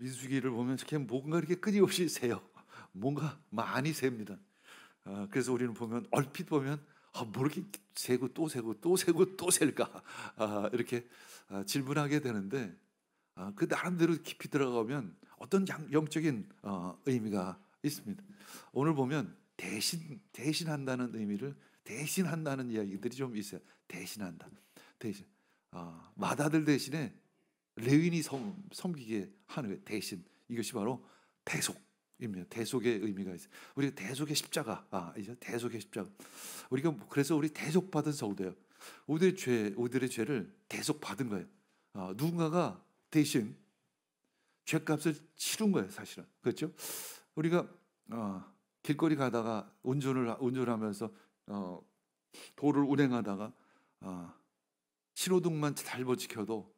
민수기를 보면 이렇게 뭔가 이렇게 끊임없이 세요. 뭔가 많이 셉니다. 그래서 우리는 보면 얼핏 보면 뭐 이렇게 세고 또 세고 또 세고 또 셀까 이렇게 질문하게 되는데 그 나름대로 깊이 들어가면 어떤 영적인 의미가 있습니다. 오늘 보면 대신한다는 의미를 대신한다는 이야기들이 좀 있어요. 대신한다. 대신 맏아들 대신에 레위인이 섬기게 하는 거예요. 대신 이것이 바로 대속입니다. 대속의 의미가 있어요. 우리가 대속의 십자가 이제 대속의 십자가. 우리가 그래서 우리 대속받은 성도예요. 우리들의 죄를 대속받은 거예요. 누군가가 대신 죄값을 치른 거예요, 사실은. 그렇죠? 우리가 길거리 가다가 운전하면서 도를 운행하다가 신호등만 잘못 지켜도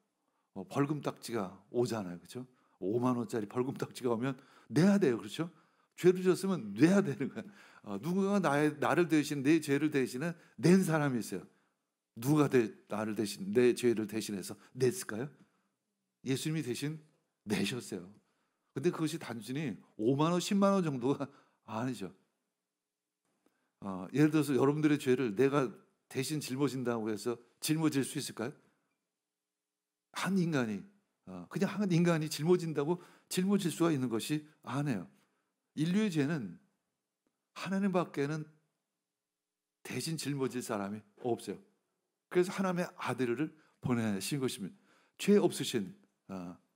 벌금 딱지가 오잖아요. 그렇죠? 5만 원짜리 벌금 딱지가 오면 내야 돼요. 그렇죠? 죄를 졌으면 내야 되는 거야. 누군가 나를 대신 내 죄를 대신해 낸 사람이 있어요. 누가 나를 대신 내 죄를 대신해서 냈을까요? 예수님이 대신 내셨어요. 근데 그것이 단순히 5만 원, 10만 원 정도가 아니죠. 예를 들어서 여러분들의 죄를 내가 대신 짊어진다고 해서 짊어질 수 있을까요? 한 인간이 그냥 한 인간이 짊어진다고 짊어질 수가 있는 것이 아니에요. 인류의 죄는 하나님밖에는 대신 짊어질 사람이 없어요. 그래서 하나님의 아들을 보내신 것입니다. 죄 없으신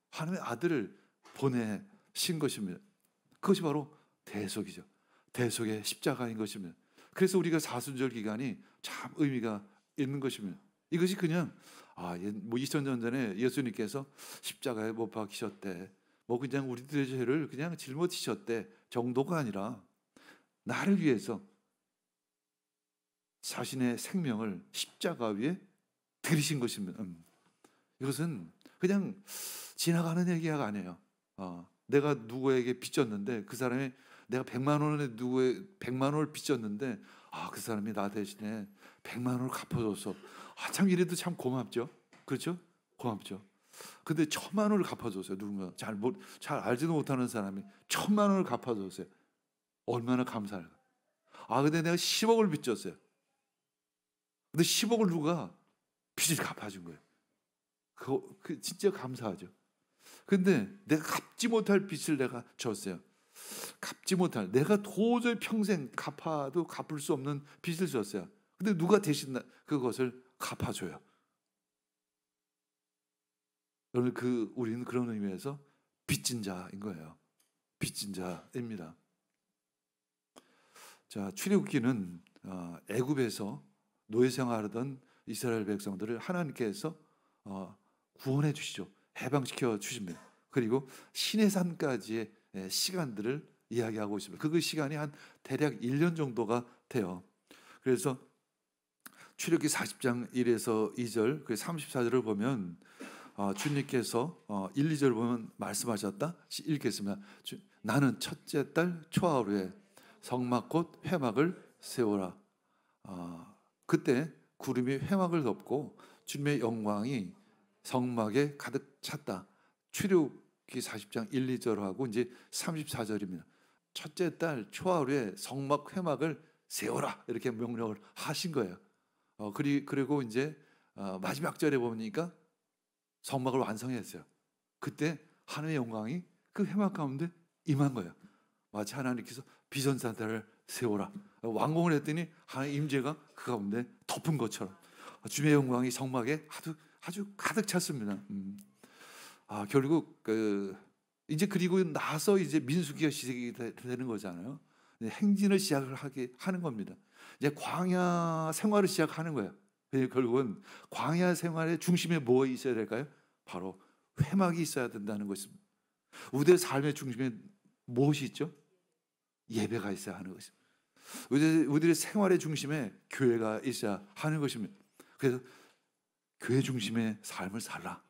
하나님의 아들을 보내신 것입니다. 그것이 바로 대속이죠. 대속의 십자가인 것입니다. 그래서 우리가 사순절 기간이 참 의미가 있는 것입니다. 이것이 그냥 2000년 전에 예수님께서 십자가에 못 박히셨대, 그냥 우리들의 죄를 그냥 짊어지셨대 정도가 아니라 나를 위해서 자신의 생명을 십자가 위에 들이신 것입니다. 이것은 그냥 지나가는 얘기가 아니에요. 내가 누구에게 빚졌는데 그 사람이 내가 100만 원에 누구에 100만 원을 빚졌는데 그 사람이 나 대신에 100만 원을 갚아줬어. 참 이래도 참 고맙죠. 그렇죠? 고맙죠. 근데 1000만 원을 갚아줬어요. 누군가 잘 알지도 못하는 사람이 1000만 원을 갚아줬어요. 얼마나 감사할까. 근데 내가 10억을 빚졌어요. 근데 10억을 누가 빚을 갚아준 거예요. 그 진짜 감사하죠. 근데 내가 갚지 못할 빚을 내가 졌어요. 내가 도저히 평생 갚아도 갚을 수 없는 빚을 졌어요. 근데 누가 대신 그것을 갚아줘요. 우리는 그런 의미에서 빚진 자인 거예요. 빚진 자입니다. 자, 출애굽기는 애굽에서 노예 생활하던 이스라엘 백성들을 하나님께서 구원해 주시죠. 해방시켜 주십니다. 그리고 시내산까지의 시간들을 이야기하고 있습니다. 그 시간이 한 대략 1년 정도가 돼요. 그래서 출애굽기 40장 1에서 2절, 34절을 보면 주님께서 1, 2절 보면 말씀하셨다. 읽겠습니다. 나는 첫째 달 초하루에 성막 곧 회막을 세우라. 그때 구름이 회막을 덮고 주님의 영광이 성막에 가득 찼다. 출애굽기 40장 1, 2절하고 이제 34절입니다. 첫째 달 초하루에 성막 회막을 세워라 이렇게 명령을 하신 거예요. 그리고 이제 마지막 절에 보니까 성막을 완성했어요. 그때 하나님의 영광이 그 회막 가운데 임한 거예요. 마치 하나님께서 비전사들을 세워라 완공을 했더니 하나님의 임재가 그 가운데 덮은 것처럼 주님의 영광이 성막에 아주 가득 찼습니다. 결국 이제 그리고 나서 이제 민수기가 시작이 되는 거잖아요. 행진을 시작을 하는 겁니다. 이제 광야 생활을 시작하는 거예요. 결국은 광야 생활의 중심에 뭐 있어야 될까요? 바로 회막이 있어야 된다는 것입니다. 우리의 삶의 중심에 무엇이 있죠? 예배가 있어야 하는 것입니다. 우리들의 생활의 중심에 교회가 있어야 하는 것입니다. 그래서 교회 중심의 삶을 살라.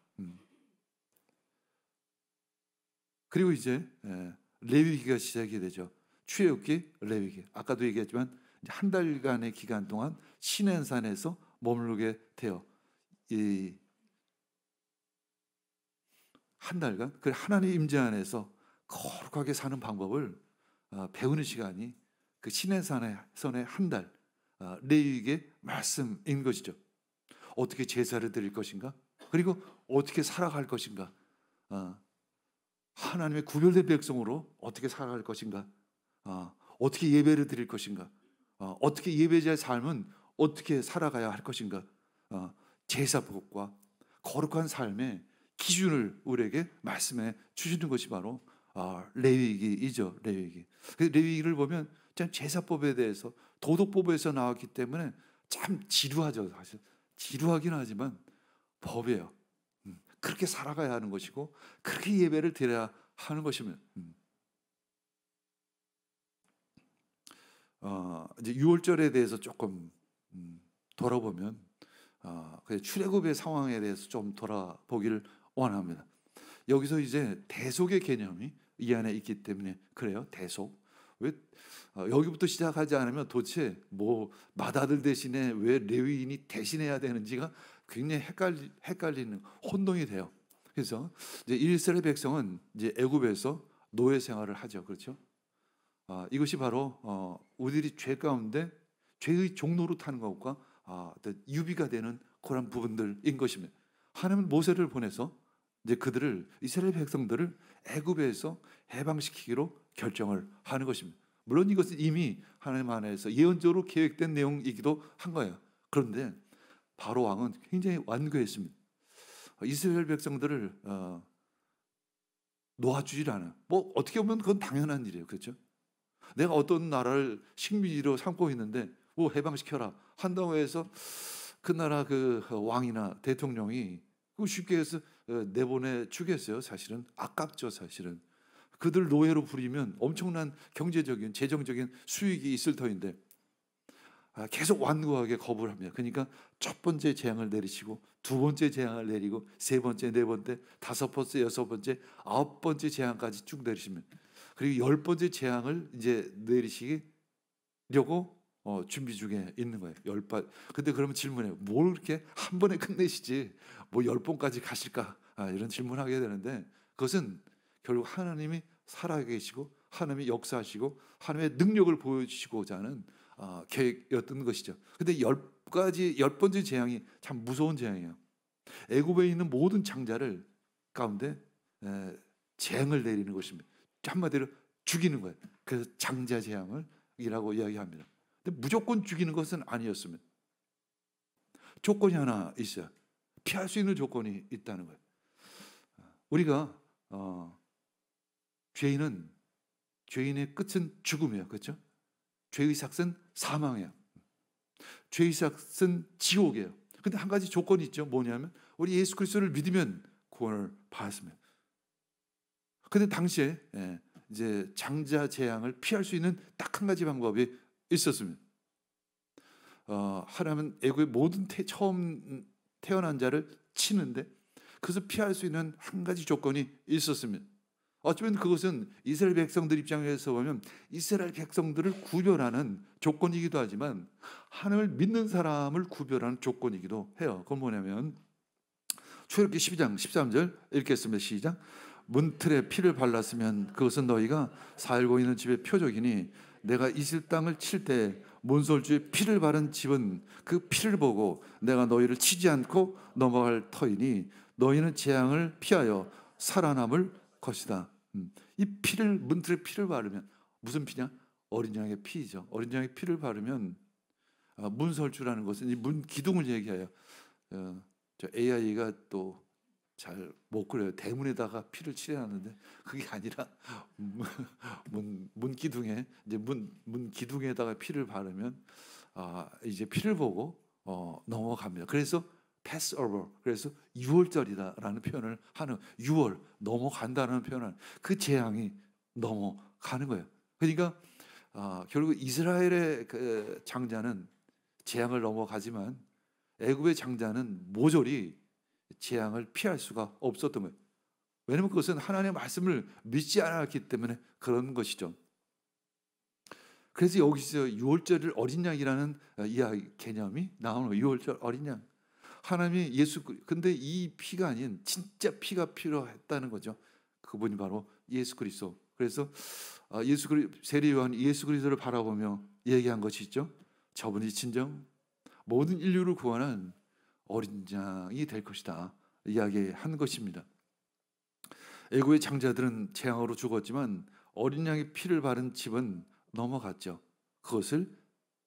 그리고 이제 레위기가 시작이 되죠. 출애굽기, 레위기. 아까도 얘기했지만 한 달간의 기간 동안 시내산에서 머무르게 돼요. 한 달간 그 하나님 임재 안에서 거룩하게 사는 방법을 배우는 시간이 그 시내산의 한 달 레위기의 말씀인 것이죠. 어떻게 제사를 드릴 것인가? 그리고 어떻게 살아갈 것인가? 하나님의 구별된 백성으로 어떻게 살아갈 것인가? 어떻게 예배를 드릴 것인가? 어떻게 예배자의 삶은 어떻게 살아가야 할 것인가? 제사법과 거룩한 삶의 기준을 우리에게 말씀해 주시는 것이 바로 레위기이죠. 레위기. 그 레위기를 보면 참 제사법에 대해서 도덕법에서 나왔기 때문에 참 지루하죠. 사실 지루하긴 하지만 법이에요. 그렇게 살아가야 하는 것이고 그렇게 예배를 드려야 하는 것이면 이제 유월절에 대해서 조금 돌아보면 출애굽의 상황에 대해서 좀 돌아보기를 원합니다. 여기서 이제 대속의 개념이 이 안에 있기 때문에 그래요. 대속. 왜 여기부터 시작하지 않으면 도대체 뭐 맏아들 대신에 왜 레위인이 대신해야 되는지가 굉장히 헷갈리는 혼동이 돼요. 그래서 이제 이스라엘 백성은 이제 애굽에서 노예 생활을 하죠. 그렇죠? 이것이 바로 우리들이 죄 가운데 죄의 종로로 타는 것과 유비가 되는 그런 부분들인 것입니다. 하나님은 모세를 보내서 이제 그들을 이스라엘 백성들을 애굽에서 해방시키기로 결정을 하는 것입니다. 물론 이것은 이미 하나님 안에서 예언적으로 계획된 내용이기도 한 거예요. 그런데 바로 왕은 굉장히 완고했습니다. 이스라엘 백성들을 놓아주질 않아요. 뭐 어떻게 보면 그건 당연한 일이에요. 그렇죠? 내가 어떤 나라를 식민지로 삼고 있는데 뭐 해방시켜라 한다고 해서 그 나라 그 왕이나 대통령이 쉽게 해서 내보내 주겠어요. 사실은 아깝죠. 사실은 그들 노예로 부리면 엄청난 경제적인 재정적인 수익이 있을 터인데 계속 완고하게 거부를 합니다. 그러니까 첫 번째 재앙을 내리시고 두 번째 재앙을 내리고 세 번째, 네 번째, 다섯 번째, 여섯 번째, 아홉 번째 재앙까지 쭉 내리시면 그리고 열 번째 재앙을 이제 내리시려고 준비 중에 있는 거예요. 근데 그러면 질문해요. 뭘 그렇게 한 번에 끝내시지? 뭐 10번까지 가실까? 이런 질문하게 되는데 그것은 결국 하나님이 살아계시고 하나님이 역사하시고 하나님의 능력을 보여주시고자 하는 계획이었던 것이죠. 근데 열 번째 재앙이 참 무서운 재앙이에요. 애굽에 있는 모든 장자를 가운데 재앙을 내리는 것입니다. 한마디로 죽이는 거예요. 그래서 장자 재앙을이라고 이야기합니다. 근데 무조건 죽이는 것은 아니었습니다. 조건이 하나 있어요. 피할 수 있는 조건이 있다는 거예요. 우리가 죄인의 끝은 죽음이에요. 그렇죠? 죄의 삭은 사망이에요. 죄의 삭은 지옥이에요. 근데 한 가지 조건이 있죠. 뭐냐면 우리 예수 그리스도를 믿으면 구원을 받았습니다. 근데 당시에 이제 장자 재앙을 피할 수 있는 딱 한 가지 방법이 있었습니다. 하나님은 애굽의 모든 처음 태어난 자를 치는데 그것을 피할 수 있는 한 가지 조건이 있었습니다. 어쩌면 그것은 이스라엘 백성들 입장에서 보면 이스라엘 백성들을 구별하는 조건이기도 하지만 하나님을 믿는 사람을 구별하는 조건이기도 해요. 그건 뭐냐면 출애굽기 12장 13절 읽겠습니다. 시작. 문틀에 피를 발랐으면 그것은 너희가 살고 있는 집의 표적이니 내가 이 집 땅을 칠 때 문설주에 피를 바른 집은 그 피를 보고 내가 너희를 치지 않고 넘어갈 터이니 너희는 재앙을 피하여 살아남을 것이다. 이 피를 문틀에 피를 바르면 무슨 피냐? 어린 양의 피죠. 어린 양의 피를 바르면 문설주라는 것은 이 문 기둥을 얘기해요. 저 AI가 또 잘 못 그려요. 대문에다가 피를 칠해놨는데 그게 아니라 문 기둥에 이제 문 기둥에다가 피를 바르면 이제 피를 보고 넘어갑니다. 그래서 pass over. 그래서 유월절이다라는 표현을 하는 6월 넘어간다는 표현을 그 재앙이 넘어가는 거예요. 그러니까 결국 이스라엘의 그 장자는 재앙을 넘어가지만 애굽의 장자는 모조리 재앙을 피할 수가 없었던 거예요. 왜냐하면 그것은 하나님의 말씀을 믿지 않았기 때문에 그런 것이죠. 그래서 여기서 유월절 어린 양이라는 이야기 개념이 나오는 거예요. 유월절 어린 양. 하나님이 근데 이 피가 아닌 진짜 피가 필요했다는 거죠. 그분이 바로 예수 그리스도. 그래서 세례 요한 예수 그리스도를 바라보며 얘기한 것이 있죠. 저분이 진정 모든 인류를 구원한 어린 양이 될 것이다 이야기한 것입니다. 애굽의 장자들은 재앙으로 죽었지만 어린 양의 피를 바른 집은 넘어갔죠. 그것을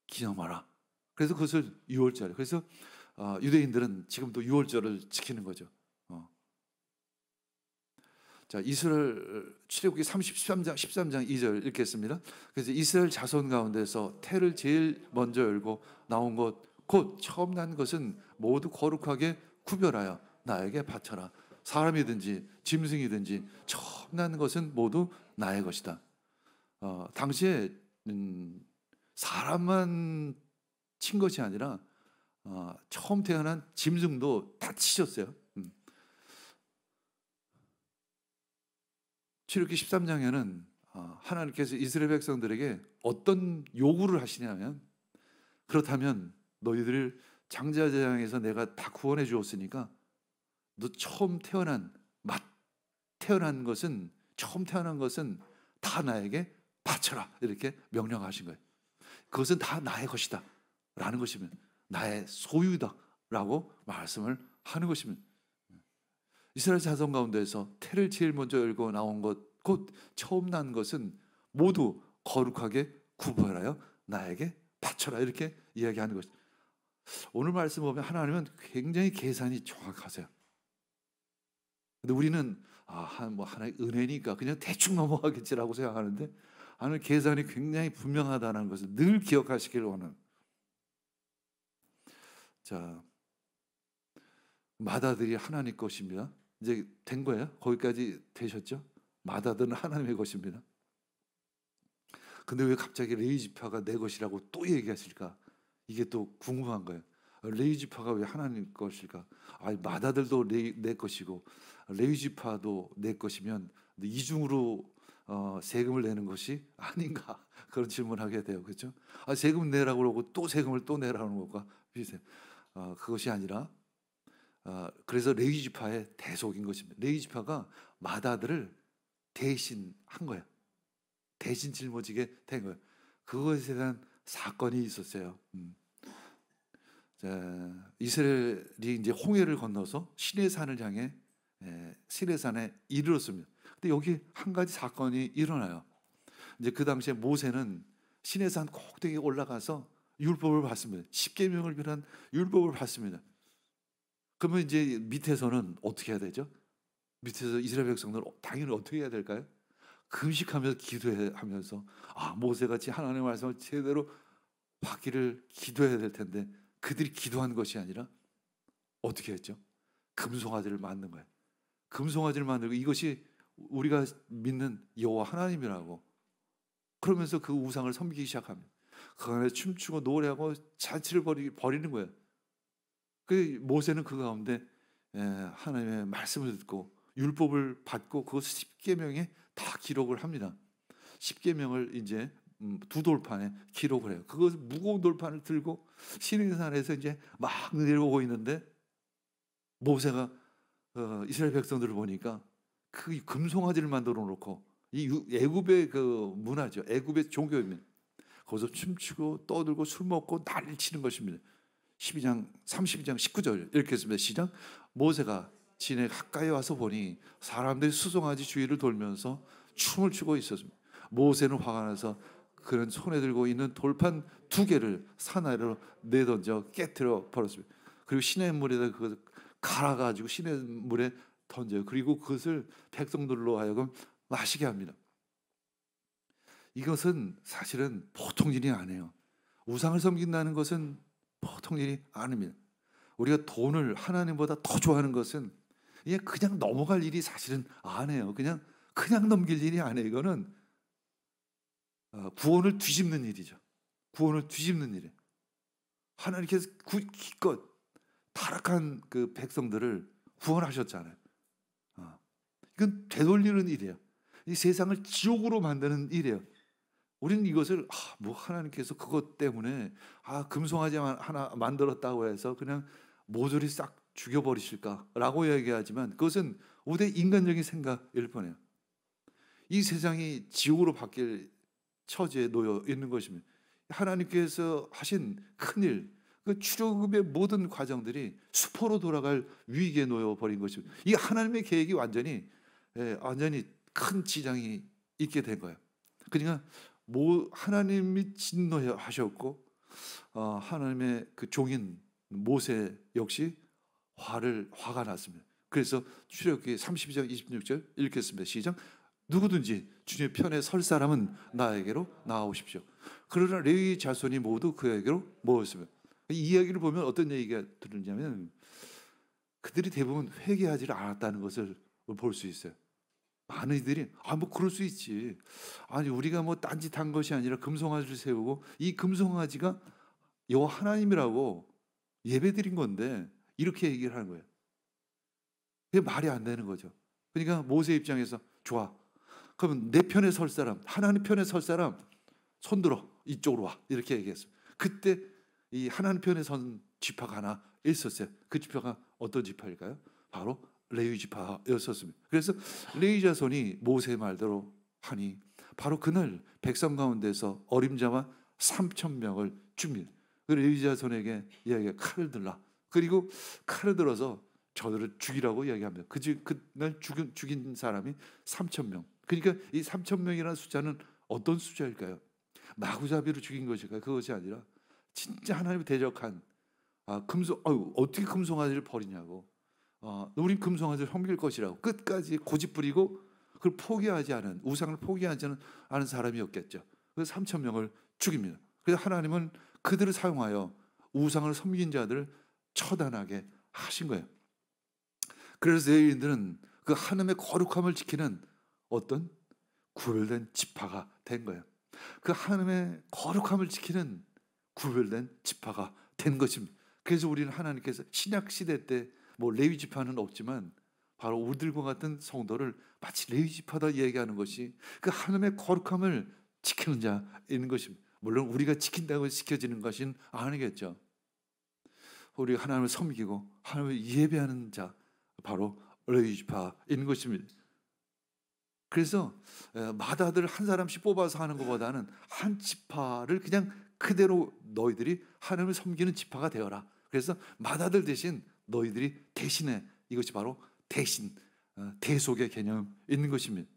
기념하라. 그래서 그것을 유월절. 그래서 유대인들은 지금도 유월절을 지키는 거죠. 자, 이스라엘 출애굽기 13장 2절 읽겠습니다. 그래서 이스라엘 자손 가운데서 태를 제일 먼저 열고 나온 것 곧 처음 난 것은 모두 거룩하게 구별하여 나에게 바쳐라. 사람이든지 짐승이든지 처음 난 것은 모두 나의 것이다. 당시에 사람만 친 것이 아니라 처음 태어난 짐승도 다 치셨어요. 출애굽기 13장에는 하나님께서 이스라엘 백성들에게 어떤 요구를 하시냐면, 그렇다면 너희들을 장자재앙에서 내가 다 구원해 주었으니까 너 처음 태어난 것은 다 나에게 바쳐라 이렇게 명령하신 거예요. 그것은 다 나의 것이다 라는 것이면 나의 소유다 라고 말씀을 하는 것입니다. 이스라엘 자손 가운데서 태를 제일 먼저 열고 나온 것 곧 처음 난 것은 모두 거룩하게 구별하여 나에게 바쳐라 이렇게 이야기하는 것입니다. 오늘 말씀 보면 하나님은 굉장히 계산이 정확하세요. 근데 우리는 하나의 은혜니까 그냥 대충 넘어가겠지라고 생각하는데 하나님 계산이 굉장히 분명하다는 것을 늘 기억하시기를 원합니다. 자, 맏아들이 하나님 것입니다. 이제 된 거예요. 거기까지 되셨죠? 맏아들은 하나님의 것입니다. 근데 왜 갑자기 레위 지파가 내 것이라고 또 얘기하실까? 이게 또 궁금한 거예요. 레위 지파가 왜 하나님 것일까? 맏아들도 내 것이고 레위 지파도 내 것이면 이중으로 세금을 내는 것이 아닌가? 그런 질문하게 돼요. 그렇죠? 세금 내라고 그러고 또 세금을 또 내라는 것과 비슷해요. 그것이 아니라 그래서 레위 지파의 대속인 것입니다. 레위 지파가 맏아들을 대신한 거예요. 대신 짊어지게 된 거예요. 그것에 대한 사건이 있었어요. 이스라엘이 이제 홍해를 건너서 시내산을 향해 시내산에 이르렀습니다. 근데 여기 한 가지 사건이 일어나요. 이제 그 당시에 모세는 시내산 꼭대기에 올라가서 율법을 받습니다. 십계명을 비롯한 율법을 받습니다. 그러면 이제 밑에서는 어떻게 해야 되죠? 밑에서 이스라엘 백성들은 당연히 어떻게 해야 될까요? 금식하면서 기도하면서 모세같이 하나님의 말씀을 제대로 받기를 기도해야 될 텐데 그들이 기도한 것이 아니라 어떻게 했죠? 금송아지를 만든 거예요. 금송아지를 만들고 이것이 우리가 믿는 여호와 하나님이라고 그러면서 그 우상을 섬기기 시작합니다. 그 안에 춤추고 노래하고 잔치를 벌이는 거예요. 그 모세는 그 가운데 하나님의 말씀을 듣고 율법을 받고 그것을 십계명에 다 기록을 합니다. 십계명을 이제 두 돌판에 기록을 해요. 그것을 무거운 돌판을 들고 시내산에서 이제 막 내려오고 있는데 모세가 이스라엘 백성들을 보니까 그 금송아지를 만들어 놓고 이 애굽의 그 문화죠. 애굽의 종교입니다. 거기서 춤추고 떠들고 술 먹고 난리를 치는 것입니다. 32장 19절 이렇게 했습니다. 시작. 모세가 진에 가까이 와서 보니 사람들이 수송아지 주위를 돌면서 춤을 추고 있었습니다. 모세는 화가 나서 그는 손에 들고 있는 돌판 2개를 산 아래로 내던져 깨트려 버렸습니다. 그리고 시냇물에다 그것을 갈아가지고 시냇물에 던져요. 그리고 그것을 백성들로 하여금 마시게 합니다. 이것은 사실은 보통 일이 아니에요. 우상을 섬긴다는 것은 보통 일이 아닙니다. 우리가 돈을 하나님보다 더 좋아하는 것은 이게 그냥 넘어갈 일이 사실은 아니에요. 그냥 넘길 일이 아니에요. 이거는 구원을 뒤집는 일이죠. 구원을 뒤집는 일이에요. 하나님께서 기껏 타락한 그 백성들을 구원하셨잖아요. 이건 되돌리는 일이에요. 이 세상을 지옥으로 만드는 일이에요. 우리는 이것을 하나님께서 그것 때문에 금송아지 하나 만들었다고 해서 그냥 모조리 싹 죽여버리실까라고 얘기하지만 그것은 우리의 인간적인 생각일 뿐이에요. 이 세상이 지옥으로 바뀔 처지에 놓여 있는 것입니다. 하나님께서 하신 큰일, 그 출애굽의 모든 과정들이 수포로 돌아갈 위기에 놓여 버린 것입니다. 이 하나님의 계획이 완전히 큰 지장이 있게 된 거예요. 그러니까 하나님이 진노하셨고 하나님의 그 종인 모세 역시 화가 났습니다. 그래서 출애굽기 32장 26절 읽겠습니다. 시작. 누구든지 주님의 편에 설 사람은 나에게로 나아오십시오. 그러나 레위 자손이 모두 그에게로 모였습니다. 이 이야기를 보면 어떤 얘기가 들리냐면 그들이 대부분 회개하지 않았다는 것을 볼 수 있어요. 많은 이들이 뭐 그럴 수 있지. 아니 우리가 뭐 딴짓한 것이 아니라 금송아지를 세우고 이 금송아지가 여호와 하나님이라고 예배드린 건데 이렇게 얘기를 하는 거예요. 그게 말이 안 되는 거죠. 그러니까 모세 입장에서 좋아. 그러면 내 편에 설 사람, 하나님 편에 설 사람 손들어 이쪽으로 와 이렇게 얘기했습니다. 그때 이 하나님 편에 선 지파가 하나 있었어요. 그 지파가 어떤 지파일까요? 바로 레위 지파였었습니다. 그래서 레위 자손이 모세 말대로 하니 바로 그날 백성 가운데서 어림잡아 3,000명을 줍니다. 그 레위 자손에게 이야기가 칼을 들라. 그리고 칼을 들어서 저들을 죽이라고 이야기합니다. 그날 죽인 사람이 3,000명. 그러니까 이 3,000명이라는 숫자는 어떤 숫자일까요? 마구잡이로 죽인 것일까요? 그것이 아니라 진짜 하나님을 대적한 어떻게 금송아지를 버리냐고. 우린 금송아지를 섬길 것이라고 끝까지 고집부리고 그걸 포기하지 않은 우상을 포기하지 않은 사람이었겠죠. 그래서 3,000명을 죽입니다. 그래서 하나님은 그들을 사용하여 우상을 섬긴 자들을 처단하게 하신 거예요. 그래서 레위인들은 그 하나님의 거룩함을 지키는 어떤 구별된 지파가 된 거예요. 그 하나님의 거룩함을 지키는 구별된 지파가 된 것입니다. 그래서 우리는 하나님께서 신약 시대 때 레위 지파는 없지만 바로 우리들과 같은 성도를 마치 레위 지파다 얘기하는 것이 그 하나님의 거룩함을 지키는 자인 것입니다. 물론 우리가 지킨다고 지켜지는 것은 아니겠죠. 우리가 하나님을 섬기고 하나님을 예배하는 자 바로 레위 지파인 것입니다. 그래서 마다들 한 사람씩 뽑아서 하는 것보다는 한 지파를 그냥 그대로 너희들이 하나님을 섬기는 지파가 되어라. 그래서 마다들 대신 너희들이 대신해. 이것이 바로 대신, 대속의 개념이 있는 것입니다.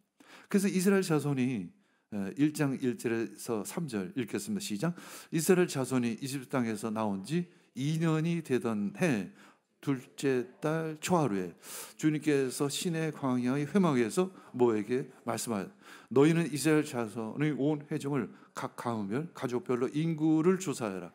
그래서 이스라엘 자손이 1장 1절에서 3절 읽겠습니다. 시작. 이스라엘 자손이 이집트 땅에서 나온 지 2년이 되던 해 둘째 달 초하루에 주님께서 시내 광야의 회막에서 모에게 말씀하여 너희는 이스라엘 자손의 온 회중을 각 가문별 가족별로 인구를 조사해라.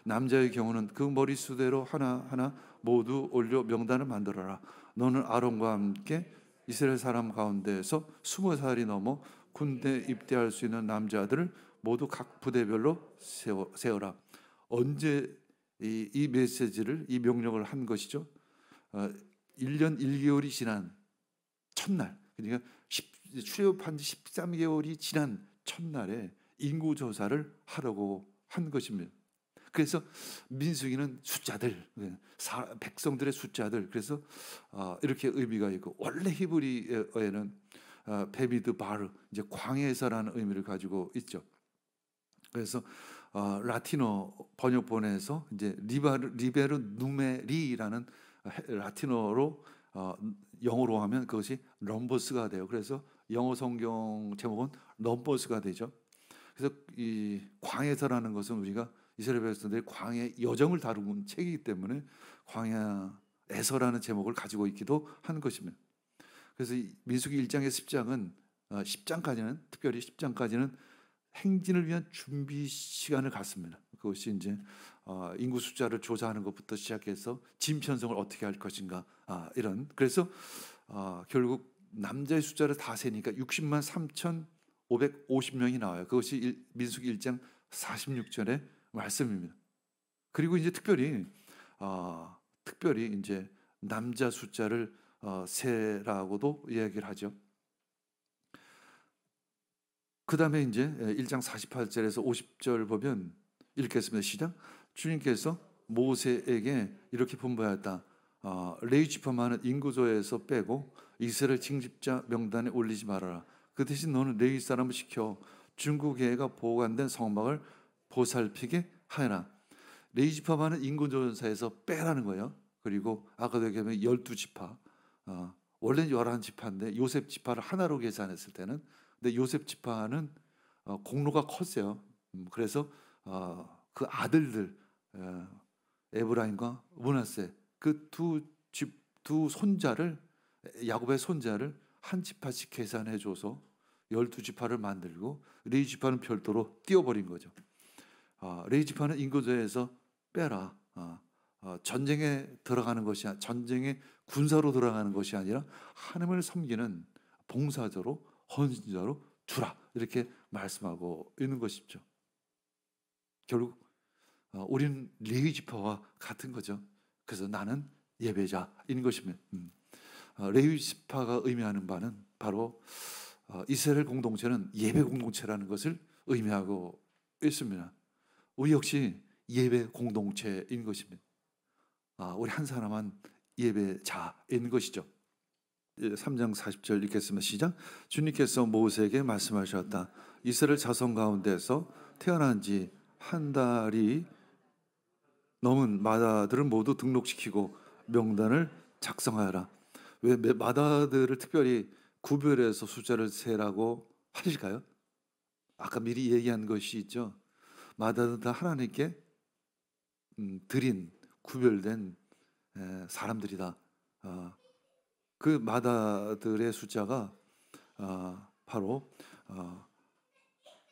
남자의 경우는 그 머릿수대로 하나하나 모두 올려 명단을 만들어라. 너는 아론과 함께 이스라엘 사람 가운데서 20살이 넘어 군대 입대할 수 있는 남자들을 모두 각 부대별로 세워라. 언제 이 메시지를 이 명령을 한 것이죠. 1년 1개월이 지난 첫날, 그러니까 출애굽한 지 13개월이 지난 첫날에 인구 조사를 하려고 한 것입니다. 그래서 민수기는 숫자들, 백성들의 숫자들. 그래서 이렇게 의미가 있고 원래 히브리어에는 베미드 바르, 이제 광야에서라는 의미를 가지고 있죠. 그래서 라틴어 번역본에서 이제 리베르 누메리라는 라틴어로 영어로 하면 그것이 럼버스가 돼요. 그래서 영어 성경 제목은 럼버스가 되죠. 그래서 이 광야에서라는 것은 우리가 이스라엘 백성들이 광야의 여정을 다룬 책이기 때문에 광야에서라는 제목을 가지고 있기도 한 것입니다. 그래서 민수기 1장에서 10장은 10장까지는 특별히 10장까지는 행진을 위한 준비 시간을 갖습니다. 그것이 이제 인구 숫자를 조사하는 것부터 시작해서 짐 편성을 어떻게 할 것인가 이런. 그래서 결국 남자의 숫자를 다 세니까 60만 3,550명이 나와요. 그것이 민수기 1장 46절의 말씀입니다. 그리고 이제 특별히 이제 남자 숫자를 세라고도 이야기를 하죠. 그 다음에 이제 1장 48절에서 50절 보면 읽겠습니다. 시작. 주님께서 모세에게 이렇게 분부하였다. 레위 지파만은 인구조에서 빼고 이스라엘 징집자 명단에 올리지 말아라. 그 대신 너는 레위 사람을 시켜 중국계가 보관된 성막을 보살피게 하여라. 레위 지파만은 인구조사에서 빼라는 거예요. 그리고 아까도 얘기하면 12지파, 원래는 11지파인데 요셉 지파를 하나로 계산했을 때는, 근데 요셉 지파는 공로가 컸어요. 그래서 그 아들들, 에브라임과 므낫세, 그 두 손자를, 야곱의 손자를 한 지파씩 계산해 줘서 12지파를 만들고, 레위 지파는 별도로 띄워버린 거죠. 레위 지파는 인구조에서 빼라. 전쟁에 들어가는 것이, 전쟁에 군사로 들어가는 것이 아니라 하나님을 섬기는 봉사자로, 헌신자로 두라, 이렇게 말씀하고 있는 것이죠. 결국 우리는 레위 지파와 같은 거죠. 그래서 나는 예배자인 것입니다. 레위 지파가 의미하는 바는 바로 이스라엘 공동체는 예배 공동체라는 것을 의미하고 있습니다. 우리 역시 예배 공동체인 것입니다. 우리 한 사람만 예배자인 것이죠. 3장 40절 읽겠습니다. 시작. 주님께서 모세에게 말씀하셨다. 이스라엘 자손 가운데서 태어난 지 한 달이 넘은 마다들을 모두 등록시키고 명단을 작성하여라. 왜 마다들을 특별히 구별해서 숫자를 세라고 하실까요? 아까 미리 얘기한 것이 있죠. 마다는 다 하나님께 드린, 구별된 사람들이다. 그 마다들의 숫자가 바로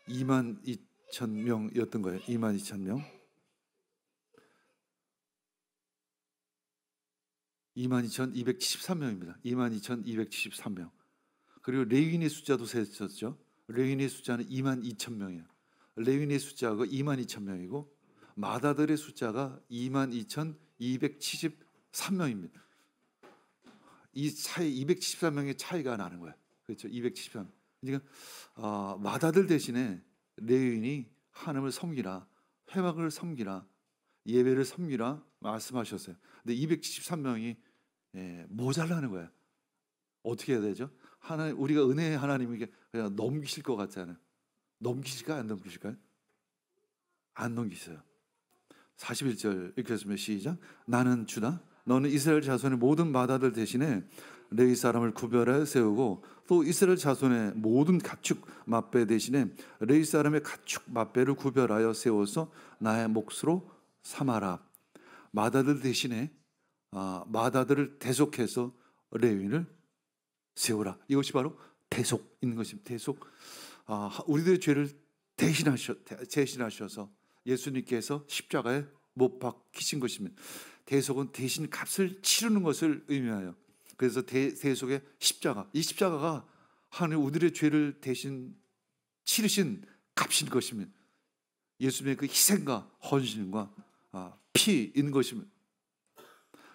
22,000명이었던 거예요. 22,000명. 22,273명입니다. 22,273명. 그리고 레위인의 숫자도 셌었죠. 레위인의 숫자는 22,000명이에요. 레위인의 숫자가 22,000명이고 마다들의 숫자가 22,273명입니다. 이 차이, 273명의 차이가 나는 거예요. 그렇죠? 273명. 그러니까 마다들 대신에 레위인이 하나님을 섬기라, 회막을 섬기라, 예배를 섬기라 말씀하셨어요. 근데 273명이 모자라는 거예요. 어떻게 해야 되죠? 우리가 은혜의 하나님에게 그냥 넘기실 것 같잖아요. 넘기실까요? 안 넘기실까요? 안 넘기셔요. 41절 읽겠습니다. 시작. 나는 주다. 너는 이스라엘 자손의 모든 마다들 대신에 레위 사람을 구별하여 세우고, 또 이스라엘 자손의 모든 가축 맏배 대신에 레위 사람의 가축 맏배를 구별하여 세워서 나의 몫으로 삼아라. 마다들 대신에 마다들을 대속해서 레위인을 세우라. 이것이 바로 대속인 것입니다. 대속. 우리들의 죄를 대신하셔서 예수님께서 십자가에 못 박히신 것입니다. 대속은 대신 값을 치르는 것을 의미하여, 그래서 대속의 십자가, 이 십자가가 하나님 우리들의 죄를 대신 치르신 값인 것입니다. 예수님의 그 희생과 헌신과 피인 것입니다.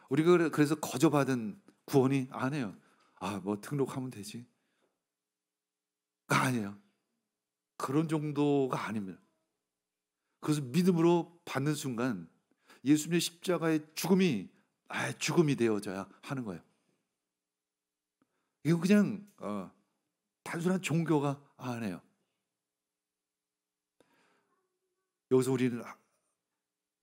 우리가 그래서 거저받은 구원이 아니에요. 뭐 등록하면 되지. 아니에요. 그런 정도가 아닙니다. 그래서 믿음으로 받는 순간 예수님의 십자가의 죽음이 죽음이 되어져야 하는 거예요. 이건 그냥 단순한 종교가 아니에요. 여기서 우리는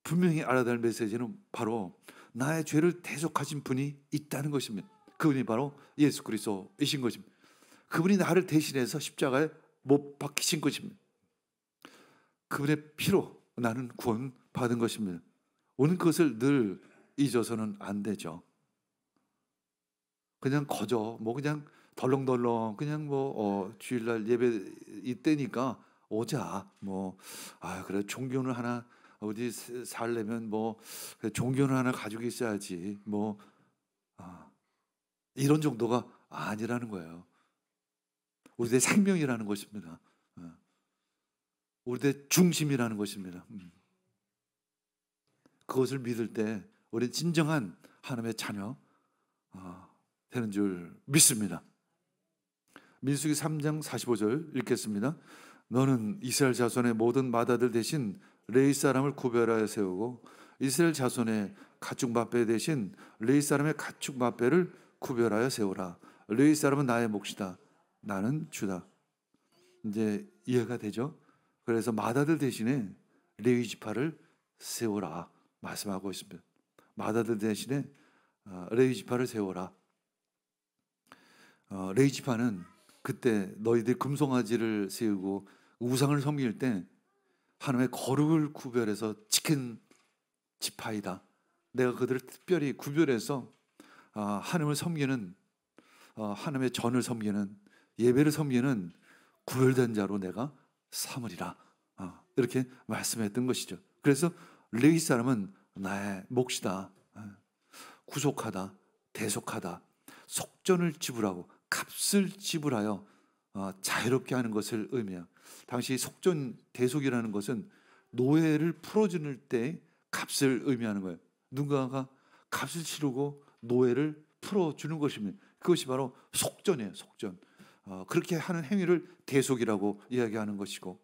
분명히 알아야 될 메시지는 바로 나의 죄를 대속하신 분이 있다는 것입니다. 그분이 바로 예수 그리스도이신 것입니다. 그분이 나를 대신해서 십자가에 못 박히신 것입니다. 그분의 피로 나는 구원 받은 것입니다. 우리는 그것을 늘 잊어서는 안 되죠. 그냥 그냥 덜렁덜렁 그냥 주일날 예배 이때니까 오자. 그래 종교는 하나 어디 살려면 종교는 하나 가지고 있어야지. 이런 정도가 아니라는 거예요. 우리의 생명이라는 것입니다. 우리의 중심이라는 것입니다. 그것을 믿을 때 우리는 진정한 하나님의 자녀 되는 줄 믿습니다. 민수기 3장 45절 읽겠습니다. 너는 이스라엘 자손의 모든 마다들 대신 레위 사람을 구별하여 세우고 이스라엘 자손의 가축 맛배 대신 레위 사람의 가축 맛배를 구별하여 세우라. 레위 사람은 나의 몫이다. 나는 주다. 이제 이해가 되죠? 그래서 맏아들 대신에 레위 지파를 세우라 말씀하고 있습니다. 맏아들 대신에 레위 지파를 세우라. 레위 지파는 그때 너희들 금송아지를 세우고 우상을 섬길 때 하나님의 거룩을 구별해서 지킨 지파이다. 내가 그들을 특별히 구별해서 하나님을 섬기는, 하나님의 전을 섬기는, 예배를 섬기는 구별된 자로 내가 삼으리라. 이렇게 말씀했던 것이죠. 그래서 레위 사람은 나의 몫이다. 구속하다, 대속하다, 속전을 지불하고 값을 지불하여 자유롭게 하는 것을 의미해요. 당시 속전, 대속이라는 것은 노예를 풀어주는 때 값을 의미하는 거예요. 누군가가 값을 치르고 노예를 풀어주는 것입니다. 그것이 바로 속전이에요. 속전. 그렇게 하는 행위를 대속이라고 이야기하는 것이고,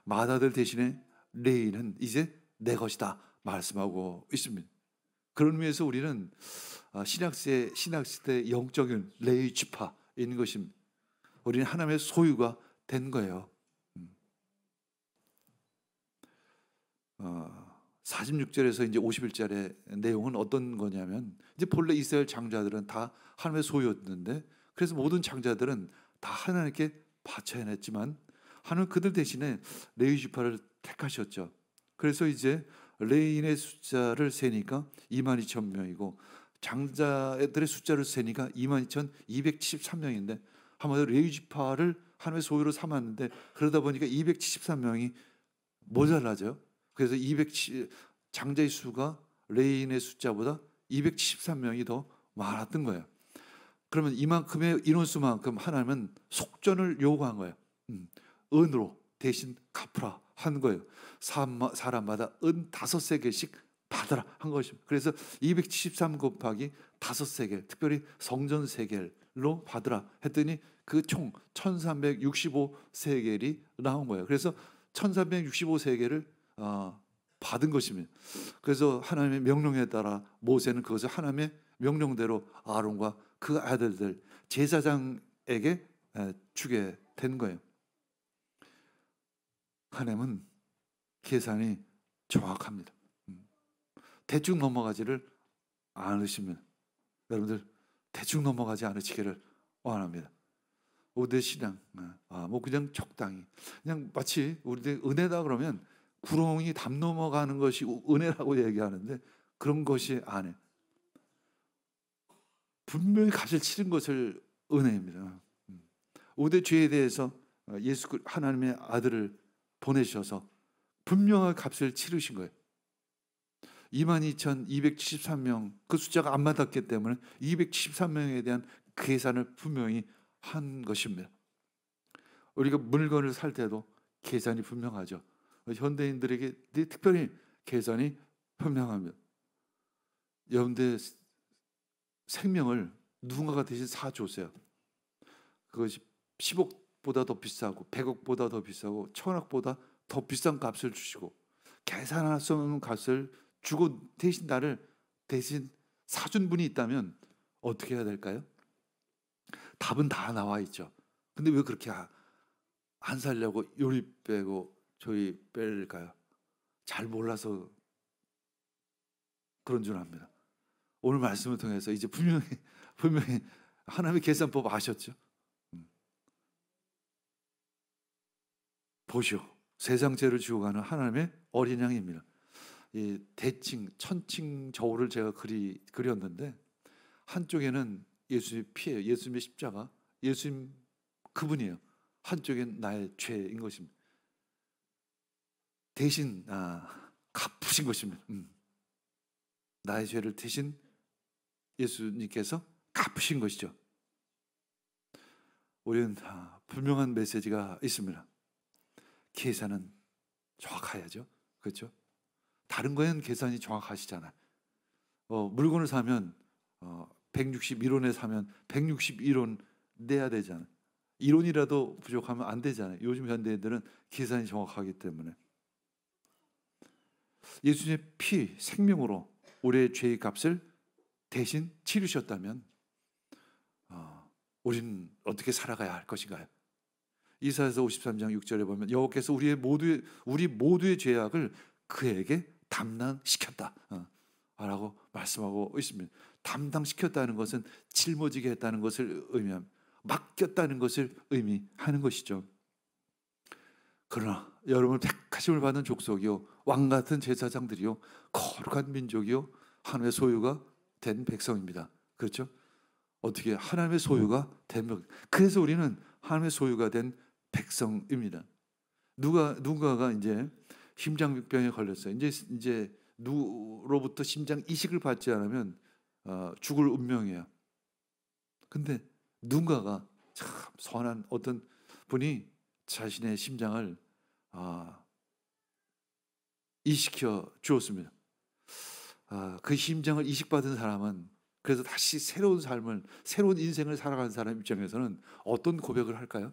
맏아들 대신에 레위는 이제 내 것이다 말씀하고 있습니다. 그런 의미에서 우리는 신약시대 영적인 레위 지파인 것입니다. 우리는 하나님의 소유가 된 거예요. 46절에서 이제 51절의 내용은 어떤 거냐면, 이제 본래 이스라엘 장자들은 다 하나님의 소유였는데, 그래서 모든 장자들은 다 하나님께 바쳐야 했지만 하나님 그들 대신에 레위 지파를 택하셨죠. 그래서 이제 레위인의 숫자를 세니까 22,000명이고 장자들의 숫자를 세니까 22,273명인데, 한마디로 레위 지파를 하나님의 소유로 삼았는데 그러다 보니까 273명이 모자라죠. 그래서 장자의 수가 레위인의 숫자보다 273명이 더 많았던 거예요. 그러면 이만큼의 인원수만큼 하나님은 속전을 요구한 거예요. 은으로 대신 갚으라 한 거예요. 사람마다 은 5세겔씩 받아라 한 것입니다. 그래서 273 곱하기 5세겔, 특별히 성전 세겔로 받으라 했더니 그 총 1365세겔이 나온 거예요. 그래서 1365세겔을 받은 것입니다. 그래서 하나님의 명령에 따라 모세는 그것을 하나님의 명령대로 아론과 그 아들들 제사장에게 주게 된 거예요. 하나님은 계산이 정확합니다. 대충 넘어가지를 않으십니다. 여러분들 대충 넘어가지 않으시기를 원합니다. 5대 신앙, 뭐 그냥 적당히, 그냥 마치 우리들 은혜다 그러면 구렁이 담 넘어가는 것이 은혜라고 얘기하는데 그런 것이 아니에요. 분명히 값을 치른 것을 은혜입니다. 5대 죄에 대해서 하나님의 아들을 보내셔서 분명한 값을 치르신 거예요. 22,273명, 그 숫자가 안 맞았기 때문에 273명에 대한 계산을 분명히 한 것입니다. 우리가 물건을 살 때도 계산이 분명하죠. 현대인들에게 특별히 계산이 분명합니다. 여러분들 생명을 누군가가 대신 사주세요. 그것이 10억보다 더 비싸고 100억보다 더 비싸고 1000억보다 더 비싼 값을 주시고 계산할 수 없는 값을 주고 대신 나를 대신 사준 분이 있다면 어떻게 해야 될까요? 답은 다 나와 있죠. 근데 왜 그렇게 안 살려고 요리 빼고 저리 뺄까요? 잘 몰라서 그런 줄 압니다. 오늘 말씀을 통해서 이제 분명히 하나님의 계산법 아셨죠? 보시오, 세상 죄를 지고 가는 하나님의 어린 양입니다. 이 대칭, 천칭 저울을 제가 그렸는데 한쪽에는 예수님의 피예요. 예수님의 십자가, 예수님 그분이에요. 한쪽엔 나의 죄인 것입니다. 대신 갚으신 것입니다. 나의 죄를 대신 예수님께서 갚으신 것이죠. 우리는 분명한 메시지가 있습니다. 계산은 정확해야죠. 그렇죠? 다른 거에는 계산이 정확하시잖아요. 물건을 사면 161원에 사면 161원 내야 되잖아요. 1원이라도 부족하면 안 되잖아요. 요즘 현대인들은 계산이 정확하기 때문에. 예수님의 피, 생명으로 우리의 죄의 값을 대신 치르셨다면 우리는 어떻게 살아가야 할 것인가요? 이사야서 53장 6절에 보면 여호와께서 우리 모두의 죄악을 그에게 담당시켰다 라고 말씀하고 있습니다. 담당시켰다는 것은 짊어지게 했다는 것을 의미합니다. 맡겼다는 것을 의미하는 것이죠. 그러나 여러분 택하심을 받은 족속이요 왕같은 제사장들이요 거룩한 민족이요 하나님의 소유가 된 백성입니다. 그렇죠? 어떻게 하나님의 소유가 된 백. 그래서 우리는 하나님의 소유가 된 백성입니다. 누군가가 이제 심장병에 걸렸어요. 이제 누로부터 심장 이식을 받지 않으면 죽을 운명이에요. 근데 누군가가 참 선한 어떤 분이 자신의 심장을 이식시켜 주었습니다. 그 심장을 이식받은 사람은 그래서 다시 새로운 인생을 살아가는 사람 입장에서는 어떤 고백을 할까요?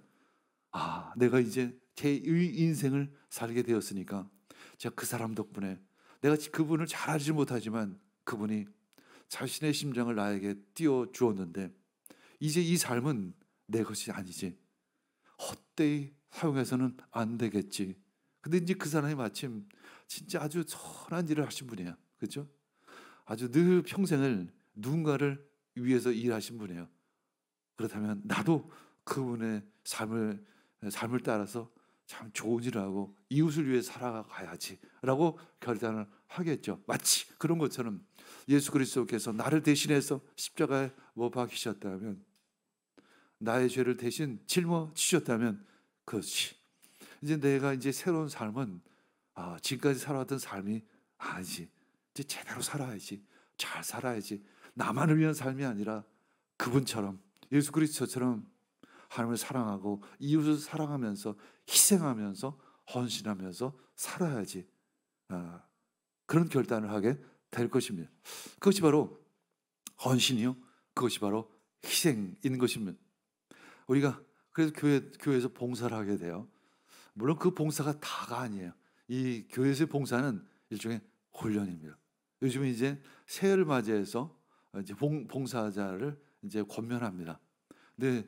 내가 이제 제 인생을 살게 되었으니까 제가 그 사람 덕분에 내가 그분을 잘 알지 못하지만 그분이 자신의 심장을 나에게 띄워 주었는데 이제 이 삶은 내 것이 아니지. 헛되이 사용해서는 안 되겠지. 근데 이제 그 사람이 마침 진짜 아주 선한 일을 하신 분이에요. 그렇죠? 아주 늘 평생을 누군가를 위해서 일하신 분이에요. 그렇다면 나도 그분의 삶을 따라서 참 좋은 일을 하고 이웃을 위해 살아가야지 라고 결단을 하겠죠. 마치 그런 것처럼 예수 그리스도께서 나를 대신해서 십자가에 못 박히셨다면, 나의 죄를 대신 짊어지셨다면, 그렇지, 이제 내가 이제 새로운 삶은 지금까지 살아왔던 삶이 아니지. 이제 제대로 살아야지. 잘 살아야지. 나만을 위한 삶이 아니라 그분처럼, 예수 그리스도처럼 하나님을 사랑하고 이웃을 사랑하면서 희생하면서 헌신하면서 살아야지. 그런 결단을 하게 될 것입니다. 그것이 바로 헌신이요, 그것이 바로 희생인 것입니다. 우리가 그래서 교회에서 봉사를 하게 돼요. 물론 그 봉사가 다가 아니에요. 이 교회에서의 봉사는 일종의 훈련입니다. 요즘은 이제 새해를 맞이해서 이제 봉사자를 이제 권면합니다. 근데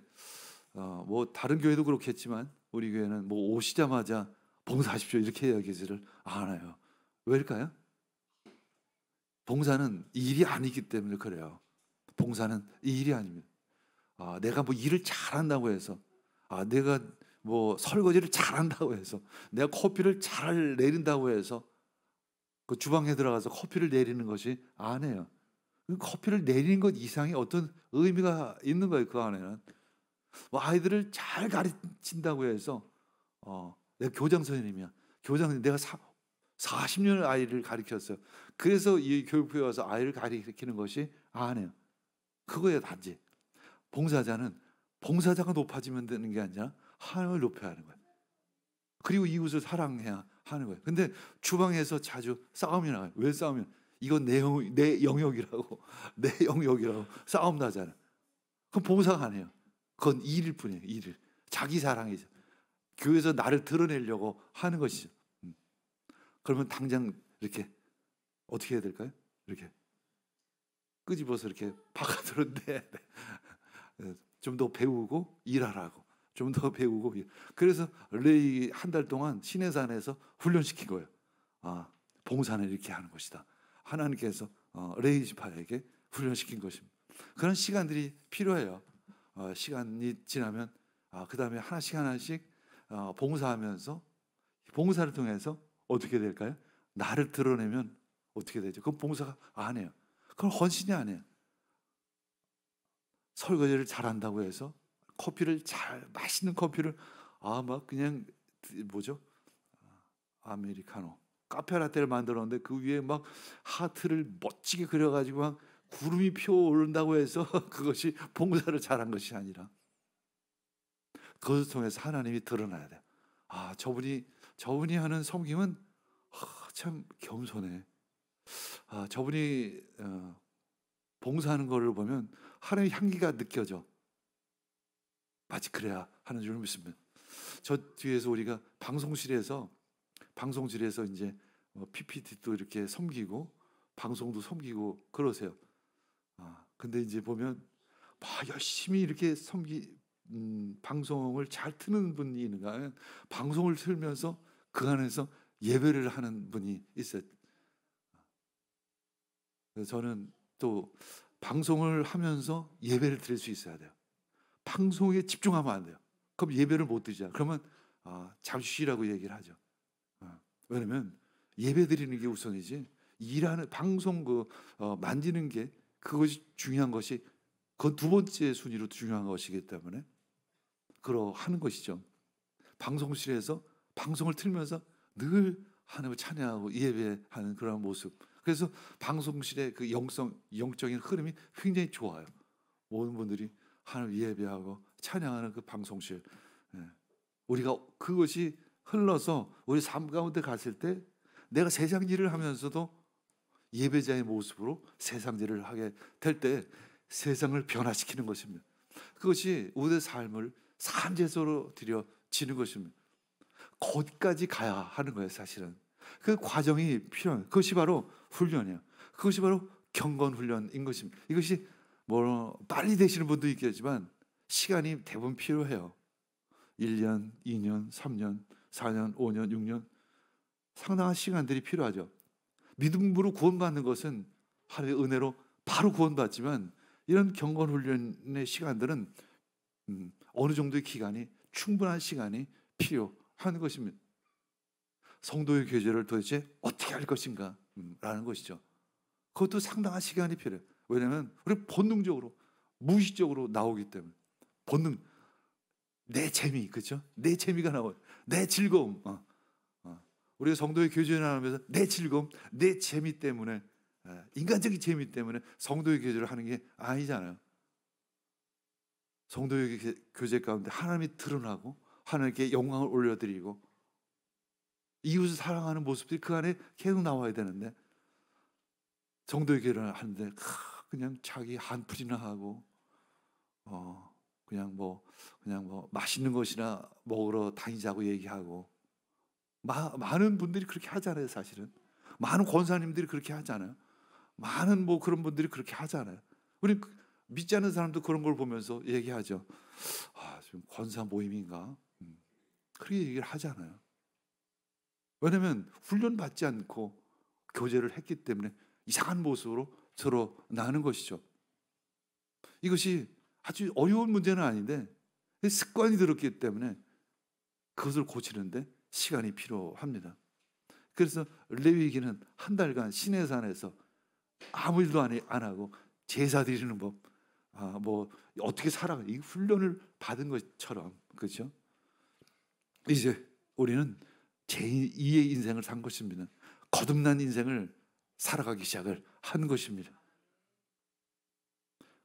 뭐 다른 교회도 그렇겠지만 우리 교회는 뭐 오시자마자 봉사하십시오 이렇게 이야기를 안 해요. 왜일까요? 봉사는 일이 아니기 때문에 그래요. 봉사는 일이 아닙니다. 내가 뭐 일을 잘한다고 해서, 내가 뭐 설거지를 잘한다고 해서, 내가 커피를 잘 내린다고 해서 그 주방에 들어가서 커피를 내리는 것이 아니에요. 커피를 내리는 것 이상의 어떤 의미가 있는 거예요. 그 안에는 뭐 아이들을 잘 가르친다고 해서 내가 교장 선생님이야. 교장 선생님 내가 40년을 아이를 가르쳤어요. 그래서 이 교육부에 와서 아이를 가르치는 것이 아니에요. 그거에 단지 봉사자는 봉사자가 높아지면 되는 게 아니라 하나님을 높여야 하는 거예요. 그리고 이웃을 사랑해야 하는 거예요. 근데 주방에서 자주 싸움이 나요. 왜 싸우면 이건 내 영역이라고 내 영역이라고 싸움 나잖아요. 그건 봉사가 아니에요. 그건 일일 뿐이에요. 일일. 자기 사랑이죠. 교회에서 나를 드러내려고 하는 것이죠. 그러면 당장 이렇게 어떻게 해야 될까요? 이렇게 끄집어서 이렇게 바깥으로 내. 좀 더 배우고 일하라고. 좀 더 배우고. 그래서 레이 한 달 동안 시내산에서 훈련시킨 거예요. 봉사는 이렇게 하는 것이다. 하나님께서 레이 지파에게 훈련시킨 것입니다. 그런 시간들이 필요해요. 시간이 지나면 그 다음에 하나씩 봉사하면서, 봉사를 통해서 어떻게 될까요? 나를 드러내면 어떻게 되죠? 그건 봉사가 아니에요. 그건 헌신이 아니에요. 설거지를 잘한다고 해서 맛있는 커피를 막 그냥 뭐죠? 아메리카노, 카페라떼를 만들었는데 그 위에 막 하트를 멋지게 그려가지고 막 구름이 피어오른다고 해서 그것이 봉사를 잘한 것이 아니라 그것을 통해서 하나님이 드러나야 돼요. 저분이 하는 섬김은 참 겸손해. 저분이 봉사하는 거를 보면 하나님의 향기가 느껴져. 마치 그래야 하는 줄 믿습니다. 저 뒤에서 우리가 방송실에서 이제 PPT도 이렇게 섬기고 방송도 섬기고 그러세요. 근데 이제 보면 막 열심히 이렇게 방송을 잘 트는 분이 있는가 하면 방송을 틀면서 그 안에서 예배를 하는 분이 있어요. 그래서 저는 또 방송을 하면서 예배를 드릴 수 있어야 돼요. 방송에 집중하면 안 돼요. 그럼 예배를 못 드리잖아요. 그러면 잠시 쉬라고 얘기를 하죠. 왜냐면 예배 드리는 게 우선이지 일하는 방송 만지는 게 그것이 중요한 것이 그건 두 번째 순위로 중요한 것이기 때문에 그러하는 것이죠. 방송실에서 방송을 틀면서 늘 하나님을 찬양하고 예배하는 그런 모습. 그래서 방송실의 그 영적인 흐름이 굉장히 좋아요. 모든 분들이 하나님 예배하고 찬양하는 그 방송실. 우리가 그것이 흘러서 우리 삶 가운데 갔을 때 내가 세상 일을 하면서도 예배자의 모습으로 세상 일을 하게 될 때 세상을 변화시키는 것입니다. 그것이 우리의 삶을 산제소로 드려지는 것입니다. 거기까지 가야 하는 거예요, 사실은. 그 과정이 필요한 그것이 바로 훈련이에요. 그것이 바로 경건 훈련인 것입니다. 이것이 빨리 되시는 분도 있겠지만 시간이 대부분 필요해요. 1년, 2년, 3년, 4년, 5년, 6년 상당한 시간들이 필요하죠. 믿음으로 구원받는 것은 하나님의 은혜로 바로 구원받지만 이런 경건 훈련의 시간들은 어느 정도의 기간이 충분한 시간이 필요한 것입니다. 성도의 교제를 도대체 어떻게 할 것인가 라는 것이죠. 그것도 상당한 시간이 필요해요. 왜냐하면 우리 본능적으로 무의식적으로 나오기 때문에 본능 내 재미 그렇죠? 내 재미가 나와요. 내 즐거움 우리가 성도의 교제를 하면서 내 즐거움 내 재미 때문에 인간적인 재미 때문에 성도의 교제를 하는 게 아니잖아요. 성도의 교제 가운데 하나님이 드러나고 하나님께 영광을 올려드리고 이웃을 사랑하는 모습들이 그 안에 계속 나와야 되는데 성도의 교제를 하는데 그냥 자기 한풀이나 하고 그냥 뭐 맛있는 것이나 먹으러 다니자고 얘기하고 많은 분들이 그렇게 하잖아요. 사실은 많은 권사님들이 그렇게 하잖아요. 많은 그런 분들이 그렇게 하잖아요. 우리 믿지 않는 사람도 그런 걸 보면서 얘기하죠. 지금 권사 모임인가? 그렇게 얘기를 하잖아요. 왜냐하면 훈련받지 않고 교제를 했기 때문에 이상한 모습으로 드러나는 것이죠. 이것이 아주 어려운 문제는 아닌데 습관이 들었기 때문에 그것을 고치는데 시간이 필요합니다. 그래서 레위기는 한 달간 시내산에서 아무 일도 안 하고 제사 드리는 법, 어떻게 살아가 이 훈련을 받은 것처럼 그렇죠? 이제 우리는 제2의 인생을 산 것입니다. 거듭난 인생을 살아가기 시작을 한 것입니다.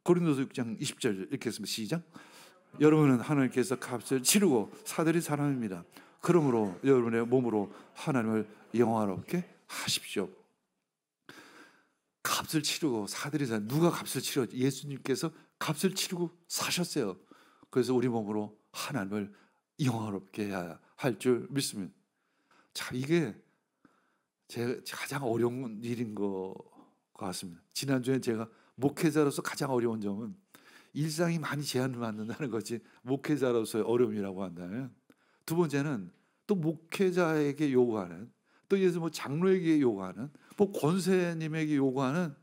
고린도서 6장 20절 이렇게 했습니다. 시작. 여러분은 하나님께서 값을 치르고 사드린 사람입니다. 그러므로 여러분의 몸으로 하나님을 영화롭게 하십시오. 값을 치르고 사드린 사람, 누가 값을 치렀죠? 예수님께서 값을 치르고 사셨어요. 그래서 우리 몸으로 하나님을 영화롭게 해야 할 줄 믿습니다. 자, 이게 제가 가장 어려운 일인 것 같습니다. 지난주에 제가 목회자로서 가장 어려운 점은 일상이 많이 제한을 받는다는 것이 목회자로서의 어려움이라고 한다면, 두 번째는 또 목회자에게 요구하는, 또 예를 들어 장로에게 요구하는, 권세님에게 요구하는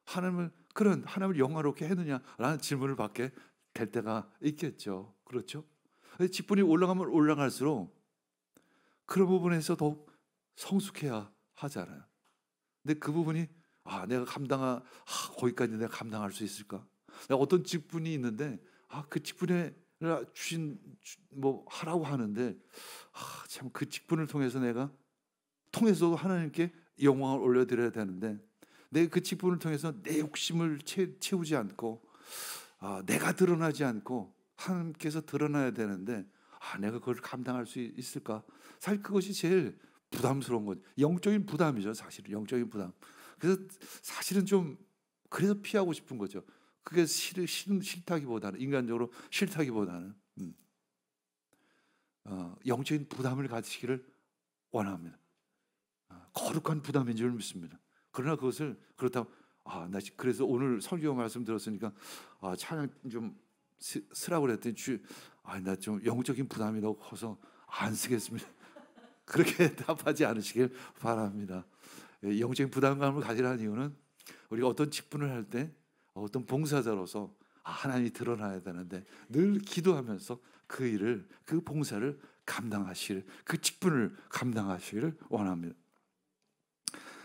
하나님을 영화롭게 했느냐라는 질문을 받게 될 때가 있겠죠. 그렇죠? 직분이 올라가면 올라갈수록 그런 부분에서 더욱 성숙해야 하잖아요. 근데 그 부분이 내가 거기까지 내가 감당할 수 있을까? 내가 어떤 직분이 있는데 그 직분에 주신 하라고 하는데 참 그 직분을 통해서 하나님께 영광을 올려드려야 되는데 내 그 직분을 통해서 내 욕심을 채우지 않고 내가 드러나지 않고 하나님께서 드러나야 되는데 내가 그걸 감당할 수 있을까? 사실 그것이 제일 부담스러운 거죠. 영적인 부담이죠. 사실은 영적인 부담. 그래서 사실은 좀 그래서 피하고 싶은 거죠. 그게 싫다기보다는 인간적으로 싫다기보다는 영적인 부담을 가지시기를 원합니다. 거룩한 부담인 줄 믿습니다. 그러나 그것을 그렇다고 나 그래서 오늘 설교 말씀 들었으니까 찬양 좀 쓰라고 그랬더니 나 좀 영적인 부담이 너무 커서 안 쓰겠습니다. 그렇게 답하지 않으시길 바랍니다. 영적인 부담감을 가지라는 이유는 우리가 어떤 직분을 할 때 어떤 봉사자로서 하나님이 드러나야 되는데 늘 기도하면서 그 일을, 그 봉사를 감당하시길, 그 직분을 감당하시기를 원합니다.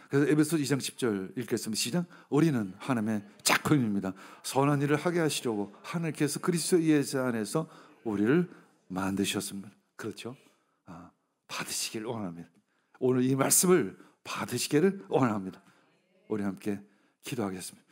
그래서 에베소 2장 10절 읽겠습니다. 시작. 우리는 하나님의 작품입니다. 선한 일을 하게 하시려고 하나님께서 그리스도 예수 안에서 우리를 만드셨습니다. 그렇죠? 받으시길 원합니다. 오늘 이 말씀을 받으시기를 원합니다. 우리 함께 기도하겠습니다.